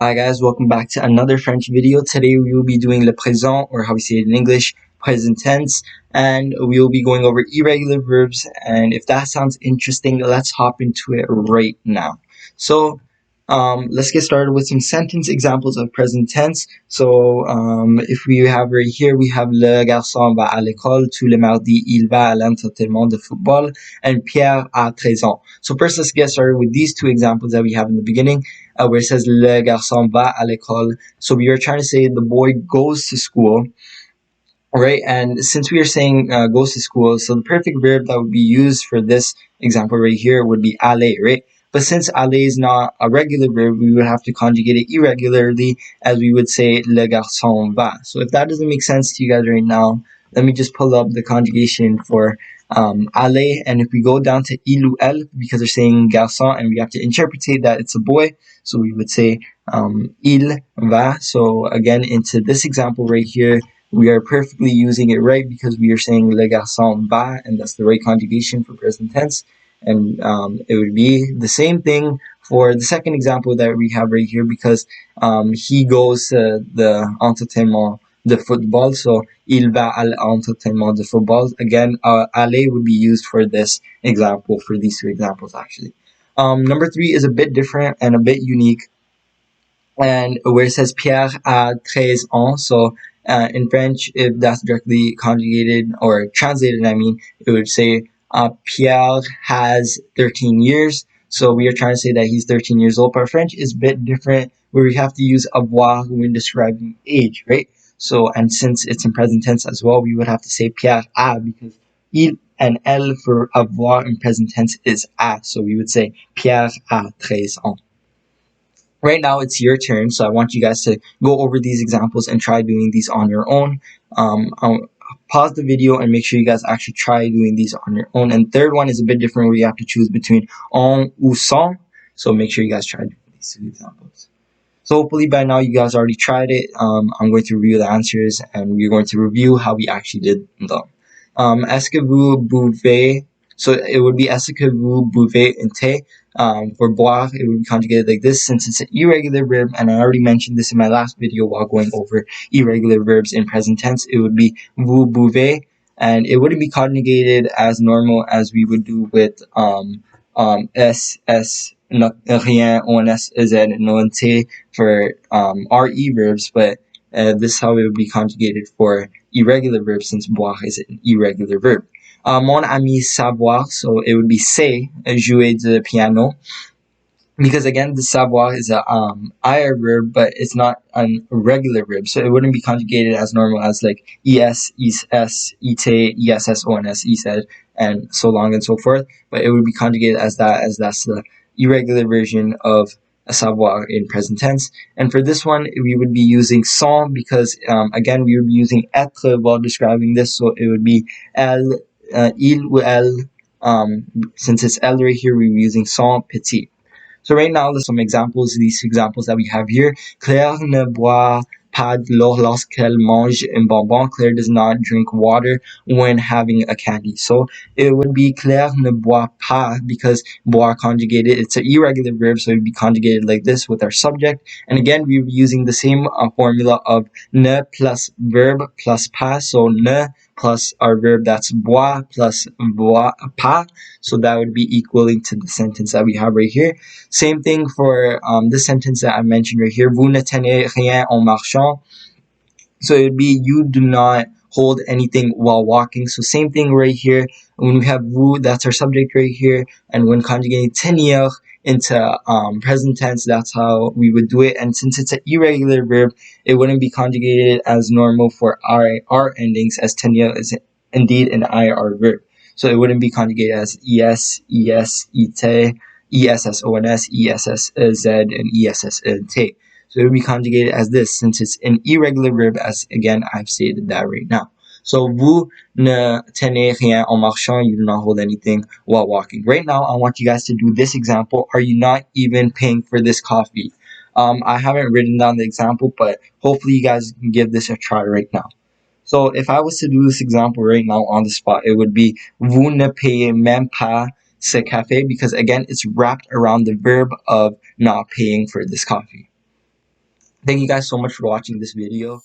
Hi guys, welcome back to another French video. Today we will be doing le présent, or how we say it in English, present tense, and we will be going over irregular verbs. And if that sounds interesting, let's hop into it right now. So let's get started with some sentence examples of present tense. So if we have right here, we have le garçon va à l'école tous les mardis, il va à l'entraînement de football, and Pierre a 13 ans. So first, let's get started with these two examples that we have in the beginning. Where it says le garçon va à l'école. So we are trying to say the boy goes to school, right? And since we are saying goes to school, so the perfect verb that would be used for this example right here would be aller, right? But since aller is not a regular verb, we would have to conjugate it irregularly, as we would say le garçon va. So if that doesn't make sense to you guys right now, let me just pull up the conjugation for aller. And if we go down to il ou elle, because they're saying garçon and we have to interpretate that it's a boy, so we would say il va. So again, into this example right here, we are perfectly using it right because we are saying le garçon va, and that's the right conjugation for present tense. And it would be the same thing for the second example that we have right here, because he goes to the entraînement de football. So il va à l'entraînement de football. Again, aller would be used for this example, for these two examples actually. Number 3 is a bit different and a bit unique, and where it says Pierre a 13 ans. So in French, if that's directly conjugated or translated, I mean, it would say Pierre has 13 years. So we are trying to say that he's 13 years old. But French is a bit different, where we have to use avoir when describing age, right? So, and since it's in present tense as well, we would have to say Pierre a, because il and elle for avoir in present tense is a. So we would say Pierre a 13 ans. Right now, it's your turn, so I want you guys to go over these examples and try doing these on your own. I'll pause the video and make sure you guys actually try doing these on your own. And third one is a bit different, where you have to choose between en ou sans. So make sure you guys try doing these two examples. So hopefully by now you guys already tried it. I'm going to review the answers, and we're going to review how we actually did them. Est-ce que vous buvez? So it would be est-ce que vous buvez un thé? For boire, it would be conjugated like this, since it's an irregular verb, and I already mentioned this in my last video while going over irregular verbs in present tense. It would be vous buvez, and it wouldn't be conjugated as normal as we would do with s, no, rien, ons, z, non, t for re verbs, but this is how it would be conjugated for irregular verbs, since boire is an irregular verb. Mon ami savoir, so it would be say, jouer du piano, because again, the savoir is a ir verb, but it's not a regular verb, so it wouldn't be conjugated as normal as like es, es, it, ess, ons, ez, and so long and so forth. But it would be conjugated as that, as that's the irregular version of a savoir in present tense. And for this one, we would be using sans, because again, we would be using être while describing this, so it would be elle, il ou elle. Since it's elle right here, we're using sans petit. So right now, there's some examples. These examples that we have here. Claire ne boit pas de l'eau lorsqu'elle mange un bonbon. Claire does not drink water when having a candy. So it would be Claire ne boit pas, because boire conjugated, it's an irregular verb, so it would be conjugated like this with our subject. And again, we were using the same formula of ne plus verb plus pas. So ne plus our verb, that's boire, plus boire pas. So that would be equaling to the sentence that we have right here. Same thing for this sentence that I mentioned right here. Vous ne tenez rien en marchant. So it would be you do not hold anything while walking. So same thing right here. When we have vous, that's our subject right here. And when conjugating tenir into present tense, that's how we would do it. And since it's an irregular verb, it wouldn't be conjugated as normal for ir endings, as tenir is indeed an ir verb. So it wouldn't be conjugated as es, it, ess, ons, ess, z, and ess, t. So it would be conjugated as this, since it's an irregular verb, as again I've stated that right now. So vous ne tenez rien en marchant. You do not hold anything while walking. Right now, I want you guys to do this example. Are you not even paying for this coffee? I haven't written down the example, but hopefully you guys can give this a try right now. So if I was to do this example right now on the spot, it would be vous ne payez même pas ce café, because again, it's wrapped around the verb of not paying for this coffee. Thank you guys so much for watching this video.